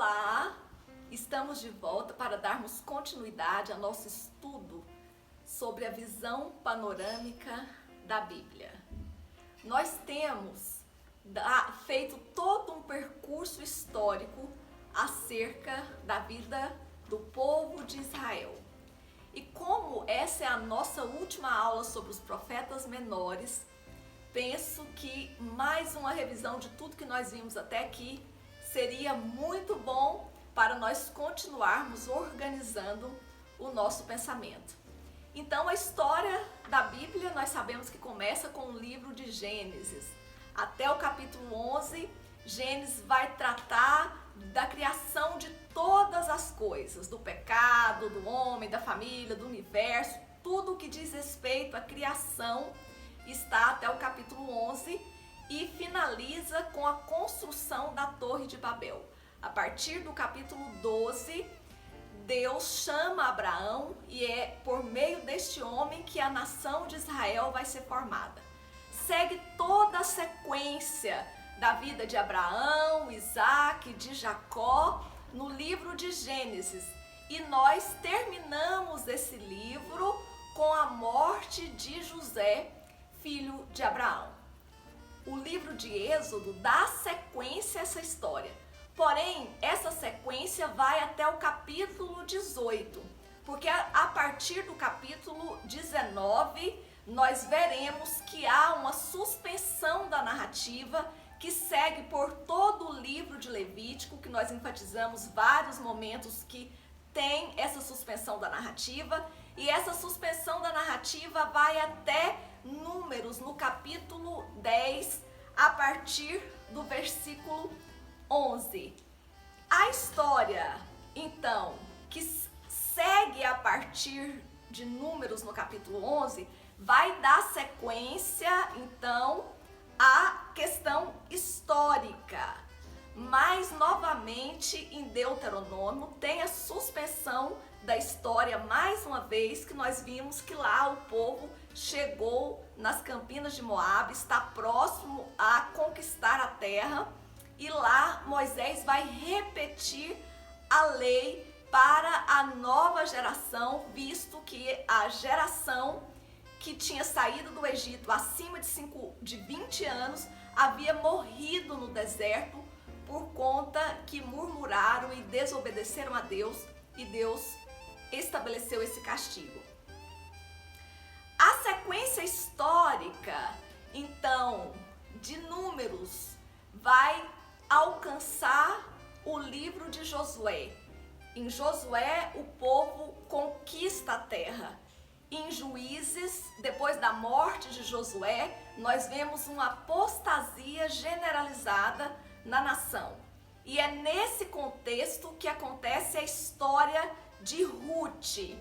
Olá! Estamos de volta para darmos continuidade ao nosso estudo sobre a visão panorâmica da Bíblia. Nós temos feito todo um percurso histórico acerca da vida do povo de Israel. E como essa é a nossa última aula sobre os profetas menores, penso que mais uma revisão de tudo que nós vimos até aqui seria muito bom para nós continuarmos organizando o nosso pensamento. Então, a história da Bíblia, nós sabemos que começa com o livro de Gênesis. Até o capítulo 11, Gênesis vai tratar da criação de todas as coisas, do pecado, do homem, da família, do universo, tudo o que diz respeito à criação está até o capítulo 11 e finaliza com a construção da Torre de Babel. A partir do capítulo 12, Deus chama Abraão e é por meio deste homem que a nação de Israel vai ser formada. Segue toda a sequência da vida de Abraão, Isaac, de Jacó, no livro de Gênesis. E nós terminamos esse livro com a morte de José, filho de Abraão. O livro de Êxodo dá sequência a essa história. Porém, essa sequência vai até o capítulo 18, porque a partir do capítulo 19, nós veremos que há uma suspensão da narrativa que segue por todo o livro de Levítico, que nós enfatizamos vários momentos que tem essa suspensão da narrativa, e essa suspensão da narrativa vai até Números, no capítulo 10, a partir do versículo 11. A história, então, que segue a partir de Números, no capítulo 11, vai dar sequência, então, à questão histórica. Mas, novamente, em Deuteronômio, tem a suspensão da história, mais uma vez, que nós vimos que lá o povo chegou nas campinas de Moabe, está próximo a conquistar a terra, e lá Moisés vai repetir a lei para a nova geração, visto que a geração que tinha saído do Egito acima de 20 anos havia morrido no deserto por conta que murmuraram e desobedeceram a Deus, e Deus estabeleceu esse castigo. A sequência histórica, então, de Números vai alcançar o livro de Josué. Em Josué, o povo conquista a terra. Em Juízes, depois da morte de Josué, nós vemos uma apostasia generalizada na nação. E é nesse contexto que acontece a história de Ruth.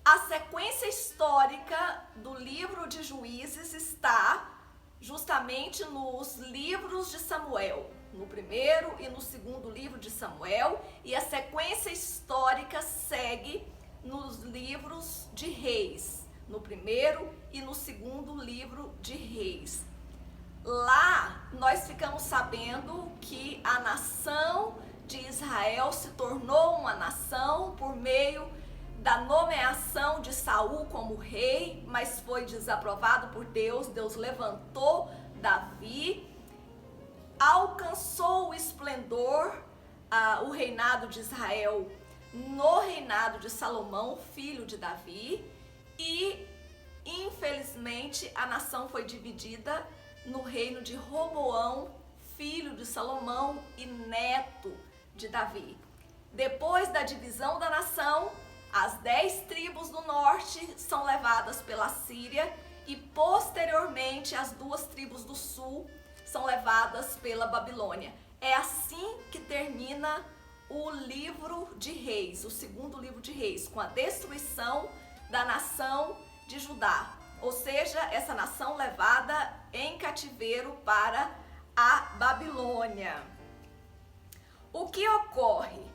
A sequência histórica do livro de Juízes está justamente nos livros de Samuel, no primeiro e no segundo livro de Samuel, e a sequência histórica segue nos livros de Reis, no primeiro e no segundo livro de Reis. Lá nós ficamos sabendo que a nação de Israel se tornou uma nação por meio da nomeação de Saul como rei, mas foi desaprovado por Deus. Deus levantou Davi, alcançou o esplendor, o reinado de Israel no reinado de Salomão, filho de Davi, e infelizmente a nação foi dividida no reino de Roboão, filho de Salomão e neto de Davi. Depois da divisão da nação, as 10 tribos do norte são levadas pela Síria e posteriormente as 2 tribos do sul são levadas pela Babilônia. É assim que termina o livro de Reis, o segundo livro de Reis, com a destruição da nação de Judá. Ou seja, essa nação levada em cativeiro para a Babilônia. O que ocorre?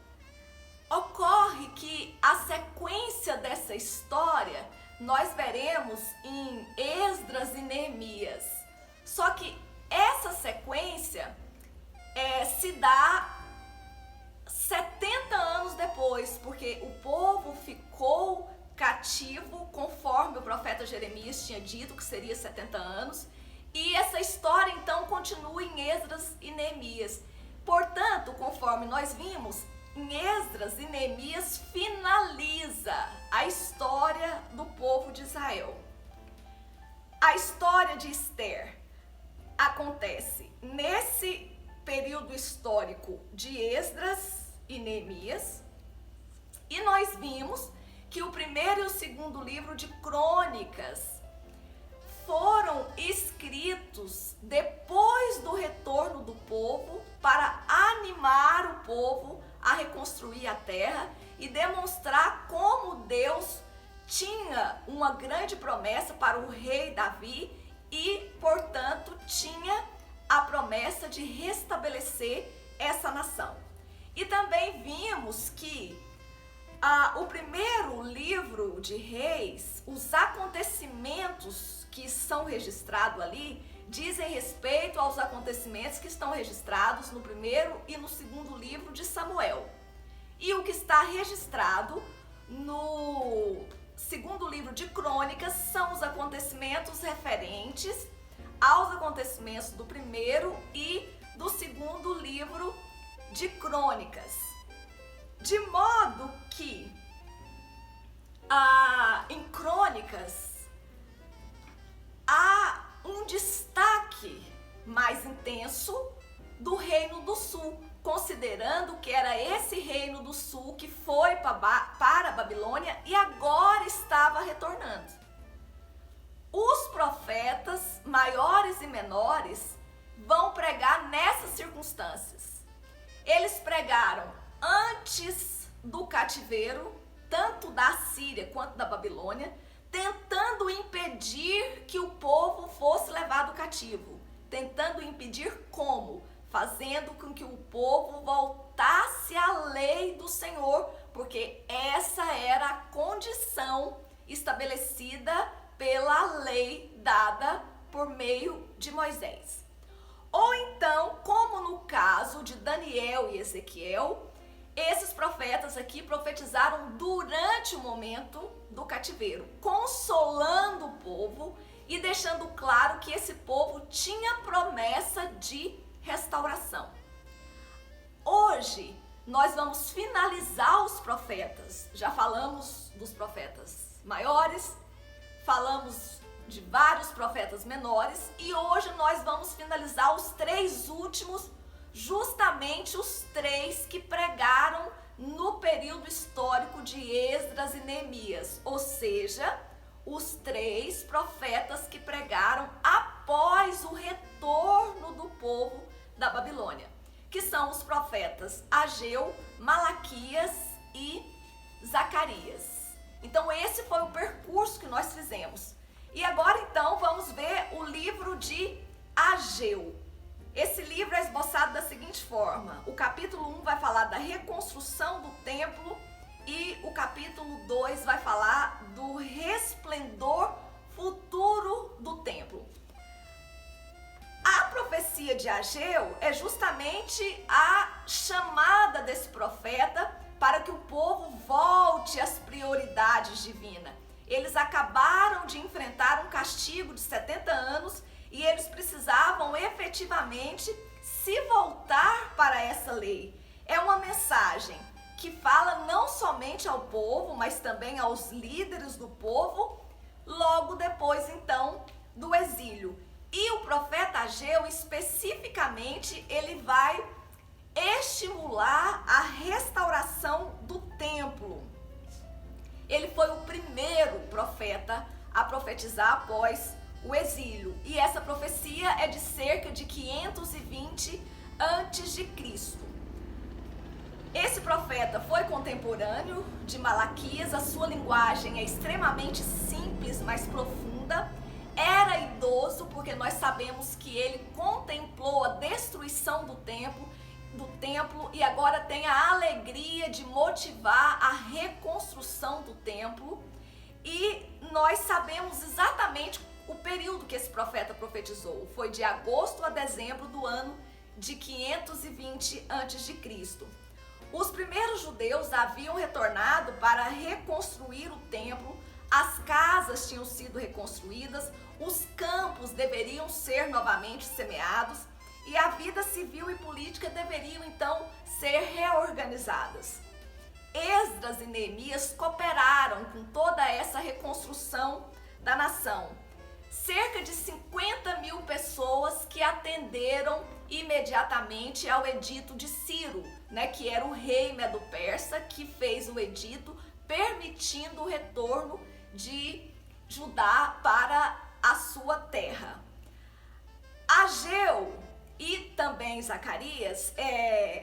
Ocorre que a sequência dessa história nós veremos em Esdras e Neemias. Só que essa sequência se dá porque o povo ficou cativo, conforme o profeta Jeremias tinha dito, que seria 70 anos. E essa história, então, continua em Esdras e Neemias. Portanto, conforme nós vimos, em Esdras e Neemias finaliza a história do povo de Israel. A história de Esther acontece nesse período histórico de Esdras e Neemias. E nós vimos que o primeiro e o segundo livro de Crônicas foram escritos depois do retorno do povo para animar o povo a reconstruir a terra e demonstrar como Deus tinha uma grande promessa para o rei Davi e, portanto, tinha a promessa de restabelecer essa nação. E também vimos que o primeiro livro de Reis, os acontecimentos que são registrados ali, dizem respeito aos acontecimentos que estão registrados no primeiro e no segundo livro de Samuel. E o que está registrado no segundo livro de Crônicas são os acontecimentos referentes aos acontecimentos do primeiro e do segundo livro de Crônicas. De modo que em Crônicas há um destaque mais intenso do Reino do Sul, considerando que era esse Reino do Sul que foi para a Babilônia e agora estava retornando. Os profetas maiores e menores vão pregar nessas circunstâncias. Eles pregaram antes do cativeiro, tanto da Síria quanto da Babilônia, tentando impedir que o povo fosse levado cativo. Tentando impedir como? Fazendo com que o povo voltasse à lei do Senhor, porque essa era a condição estabelecida pela lei dada por meio de Moisés. Ou então, como no caso de Daniel e Ezequiel, esses profetas aqui profetizaram durante o momento do cativeiro, consolando o povo e deixando claro que esse povo tinha promessa de restauração. Hoje, nós vamos finalizar os profetas. Já falamos dos profetas maiores, falamos de vários profetas menores e hoje nós vamos finalizar os três últimos, justamente os três que pregaram no período histórico de Esdras e Neemias, ou seja, os três profetas que pregaram após o retorno do povo da Babilônia, que são os profetas Ageu, Malaquias e Zacarias. Então esse foi o percurso que nós fizemos. E agora então vamos ver o livro de Ageu. Esse livro é esboçado da seguinte forma: o capítulo 1 vai falar da reconstrução do templo e o capítulo 2 vai falar do resplendor futuro do templo. A profecia de Ageu é justamente a chamada desse profeta para que o povo volte às prioridades divinas. Eles acabaram de enfrentar um castigo de 70 anos e eles precisavam efetivamente se voltar para essa lei. É uma mensagem que fala não somente ao povo, mas também aos líderes do povo, logo depois então do exílio. E o profeta Ageu especificamente, ele vai estimular a restauração do templo. Ele foi o primeiro profeta a profetizar após o exílio. E essa profecia é de cerca de 520 a.C. Esse profeta foi contemporâneo de Malaquias, a sua linguagem é extremamente simples, mas profunda. Era idoso, porque nós sabemos que ele contemplou a destruição do templo e agora tem a alegria de motivar a reconstrução do templo. E nós sabemos exatamente o período que esse profeta profetizou. Foi de agosto a dezembro do ano de 520 a.C. Os primeiros judeus haviam retornado para reconstruir o templo, as casas tinham sido reconstruídas, os campos deveriam ser novamente semeados e a vida civil e política deveriam então ser reorganizadas. Esdras e Neemias cooperaram com toda essa reconstrução da nação. Cerca de 50.000 pessoas que atenderam imediatamente ao edito de Ciro, que era o rei medo-persa, que fez o edito permitindo o retorno de Judá para a sua terra. Ageu e também Zacarias,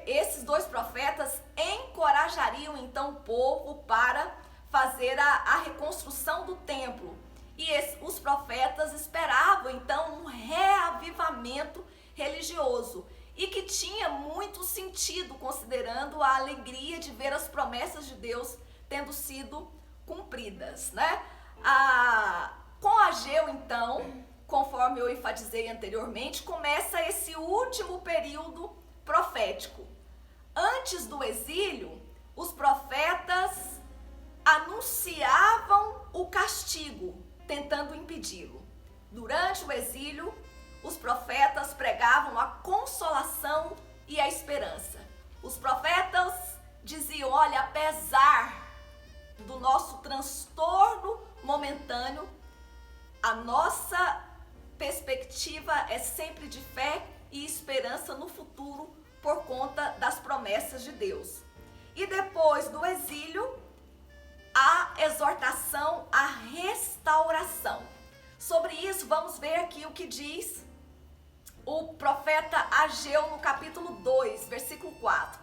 esses dois profetas encorajariam então o povo para fazer a reconstrução do templo. E os profetas esperavam então um reavivamento religioso e que tinha muito sentido considerando a alegria de ver as promessas de Deus tendo sido cumpridas, Com Ageu então, conforme eu enfatizei anteriormente, começa esse último período profético. Antes do exílio, os profetas anunciavam o castigo, tentando impedi-lo. Durante o exílio, os profetas pregavam a consolação e a esperança. Os profetas diziam, olha, apesar do nosso transtorno momentâneo, a nossa perspectiva é sempre de fé e esperança no futuro por conta das promessas de Deus. E depois do exílio, a exortação à restauração. Sobre isso, vamos ver aqui o que diz o profeta Ageu no capítulo 2, versículo 4.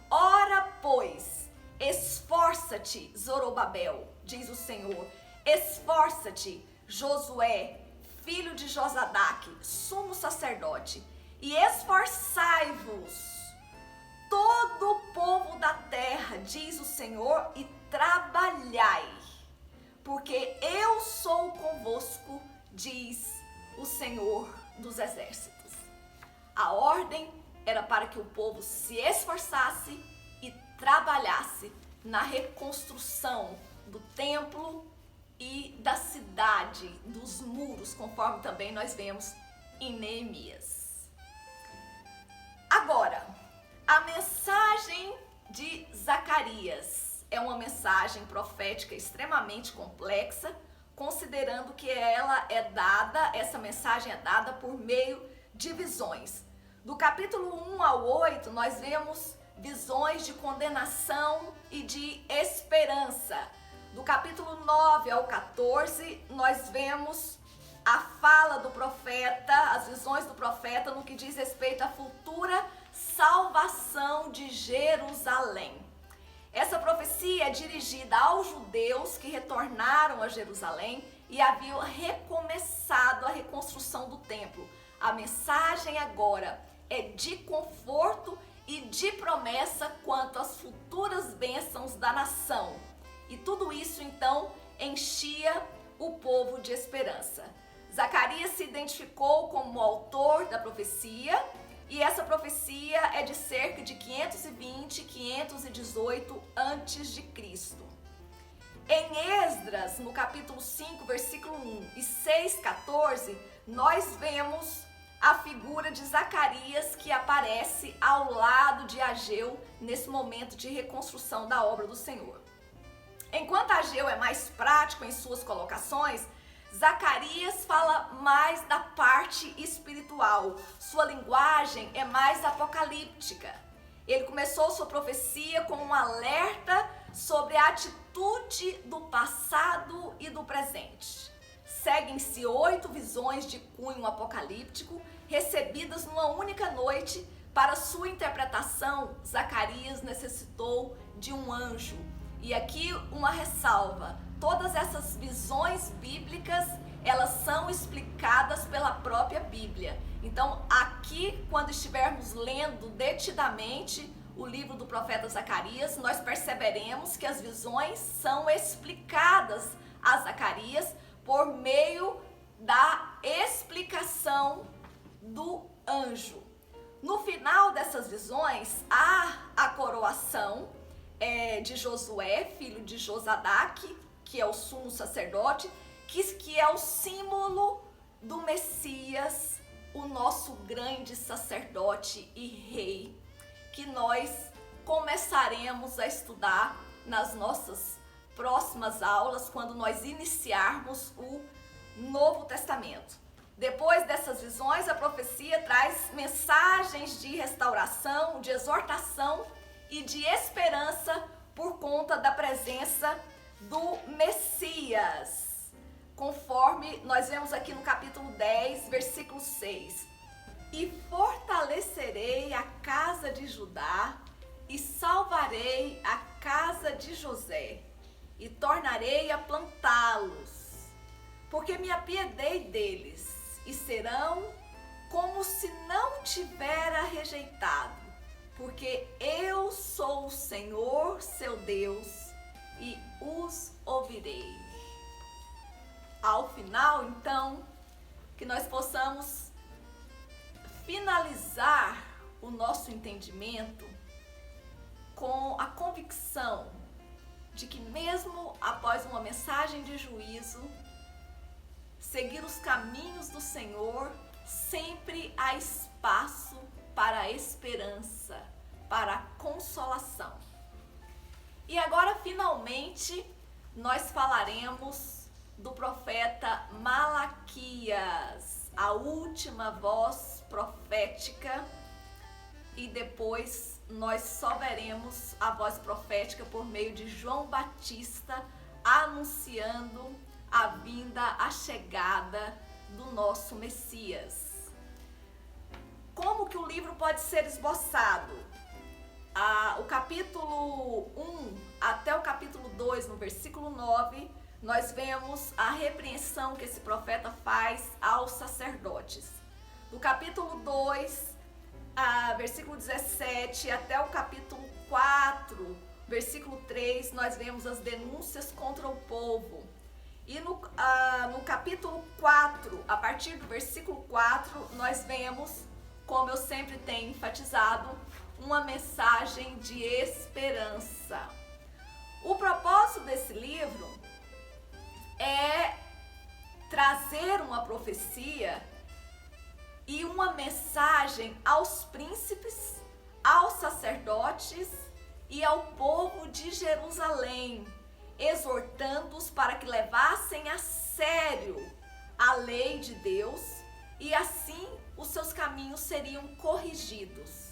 Ora, pois, esforça-te, Zorobabel, diz o Senhor, esforça-te, Josué, filho de Josadaque, sumo sacerdote, e esforçai-vos, todo o povo da terra, diz o Senhor, e trabalhai, porque eu sou convosco, diz o Senhor dos exércitos. A ordem era para que o povo se esforçasse e trabalhasse na reconstrução do templo e da cidade, dos muros, conforme também nós vemos em Neemias. Agora, a mensagem de Zacarias é uma mensagem profética extremamente complexa, considerando que essa mensagem é dada por meio de visões. Do capítulo 1 ao 8, nós vemos visões de condenação e de esperança. Do capítulo 9 ao 14, nós vemos a fala do profeta, as visões do profeta no que diz respeito à futura salvação de Jerusalém. Essa profecia é dirigida aos judeus que retornaram a Jerusalém e haviam recomeçado a reconstrução do templo. A mensagem agora é de conforto e de promessa quanto às futuras bênçãos da nação. E tudo isso, então, enchia o povo de esperança. Zacarias se identificou como autor da profecia, e essa profecia é de cerca de 520, 518 a.C. Em Esdras, no capítulo 5, versículo 1 e 6, 14, nós vemos a figura de Zacarias que aparece ao lado de Ageu nesse momento de reconstrução da obra do Senhor. Enquanto Ageu é mais prático em suas colocações, Zacarias fala mais da parte espiritual. Sua linguagem é mais apocalíptica. Ele começou sua profecia com um alerta sobre a atitude do passado e do presente. Seguem-se 8 visões de cunho apocalíptico, recebidas numa única noite. Para sua interpretação, Zacarias necessitou de um anjo. E aqui uma ressalva: todas essas visões bíblicas, elas são explicadas pela própria Bíblia. Então, aqui, quando estivermos lendo detidamente o livro do profeta Zacarias, nós perceberemos que as visões são explicadas a Zacarias por meio da explicação do anjo. No final dessas visões, há a coroação de Josué, filho de Josadaque, que é o sumo sacerdote, que é o símbolo do Messias, o nosso grande sacerdote e rei, que nós começaremos a estudar nas nossas próximas aulas, quando nós iniciarmos o Novo Testamento. Depois dessas visões, a profecia traz mensagens de restauração, de exortação e de esperança por conta da presença do Messias, conforme nós vemos aqui no capítulo 10, versículo 6. E fortalecerei a casa de Judá e salvarei a casa de José e tornarei a plantá-los, porque me apiedei deles e serão como se não tivera rejeitado, porque eu sou o Senhor, seu Deus, e os ouvirei. Ao final, então, que nós possamos finalizar o nosso entendimento com a convicção de que mesmo após uma mensagem de juízo, seguir os caminhos do Senhor, sempre há espaço para a esperança, para a consolação. E agora, finalmente, nós falaremos do profeta Malaquias, a última voz profética, e depois nós só veremos a voz profética por meio de João Batista anunciando a vinda, a chegada do nosso Messias. Como que o livro pode ser esboçado? O capítulo 1 até o capítulo 2, no versículo 9, nós vemos a repreensão que esse profeta faz aos sacerdotes. Do capítulo 2, versículo 17, até o capítulo 4, versículo 3, nós vemos as denúncias contra o povo. E no capítulo 4, a partir do versículo 4, nós vemos, como eu sempre tenho enfatizado, uma mensagem de esperança. O propósito desse livro é trazer uma profecia e uma mensagem aos príncipes, aos sacerdotes e ao povo de Jerusalém, exortando-os para que levassem a sério a lei de Deus e assim os seus caminhos seriam corrigidos.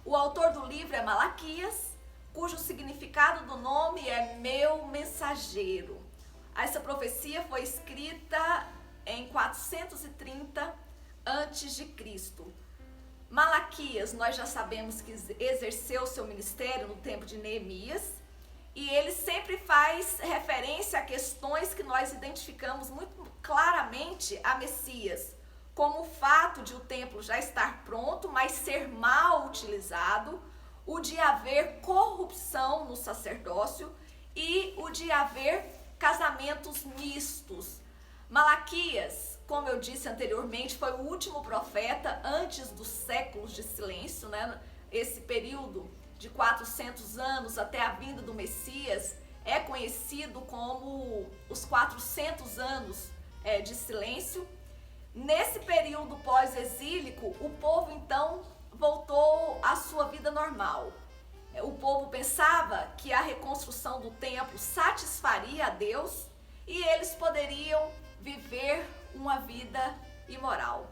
O autor do livro é Malaquias, cujo significado do nome é meu mensageiro. Essa profecia foi escrita em 430 a.C. Malaquias, nós já sabemos que exerceu seu ministério no tempo de Neemias, e ele sempre faz referência a questões que nós identificamos muito claramente a Messias, como o fato de o templo já estar pronto, mas ser mal utilizado, o de haver corrupção no sacerdócio e o de haver casamentos mistos. Malaquias, como eu disse anteriormente, foi o último profeta antes dos séculos de silêncio, né? Esse período de 400 anos até a vinda do Messias é conhecido como os 400 anos de silêncio. Nesse período pós-exílico, o povo então voltou à sua vida normal. O povo pensava que a reconstrução do templo satisfaria a Deus e eles poderiam viver uma vida imoral.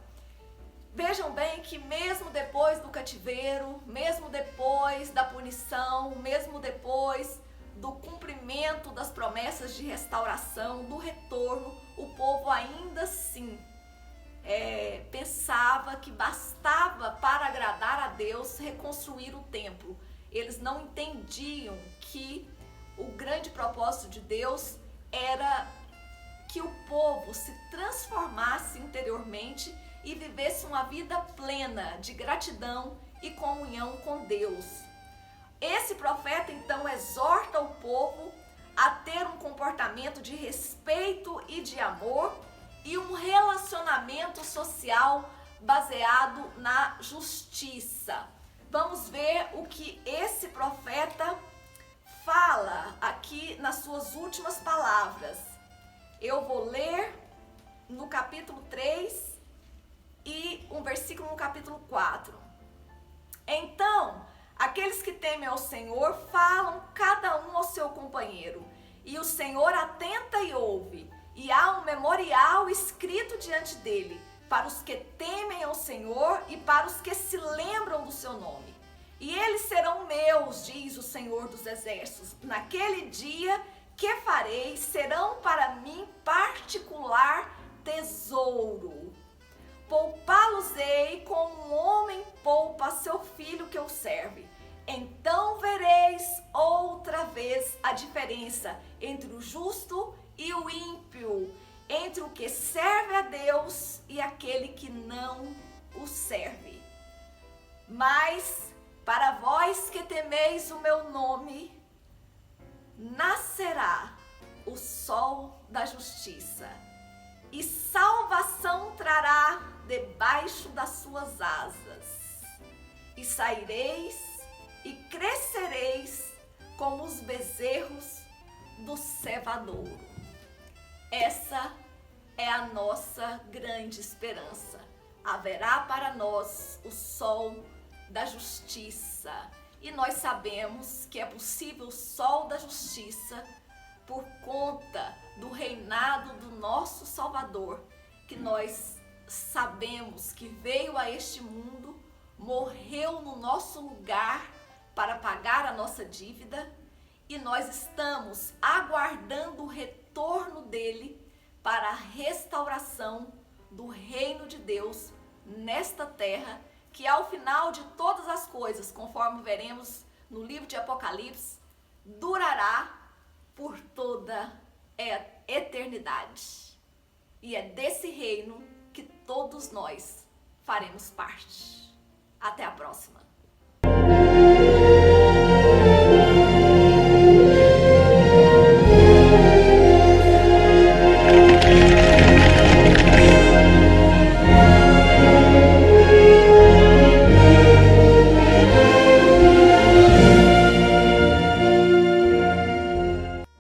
Vejam bem que mesmo depois do cativeiro, mesmo depois da punição, mesmo depois do cumprimento das promessas de restauração, do retorno, o povo ainda assim pensava que bastava para agradar a Deus reconstruir o templo. Eles não entendiam que o grande propósito de Deus era que o povo se transformasse interiormente e vivesse uma vida plena de gratidão e comunhão com Deus. Esse profeta então exorta o povo a ter um comportamento de respeito e de amor e um relacionamento social baseado na justiça. vamos ver o que esse profeta fala aqui nas suas últimas palavras. Eu vou ler no capítulo 3 e um versículo no capítulo 4. Então, aqueles que temem ao Senhor falam cada um ao seu companheiro, e o Senhor atenta e ouve, e há um memorial escrito diante dele, para os que temem ao Senhor e para os que se lembram do seu nome. E eles serão meus, diz o Senhor dos Exércitos. Naquele dia que farei, serão para mim particular tesouro. Poupá-los-ei como um homem poupa seu filho que o serve. Então vereis outra vez a diferença entre o justo e o ímpio, entre o que serve a Deus e aquele que não o serve. Mas para vós que temeis o meu nome, nascerá o sol da justiça, e salvação trará debaixo das suas asas. E saireis e crescereis como os bezerros do cevadouro. Essa é a nossa grande esperança. Haverá para nós o sol da justiça. E nós sabemos que é possível o sol da justiça por conta do reinado do nosso Salvador, que nós sabemos que veio a este mundo, morreu no nosso lugar para pagar a nossa dívida, e nós estamos aguardando o retorno dele para a restauração do reino de Deus nesta terra, que ao final de todas as coisas, conforme veremos no livro de Apocalipse, durará por toda a eternidade. E é desse reino que todos nós faremos parte. Até a próxima!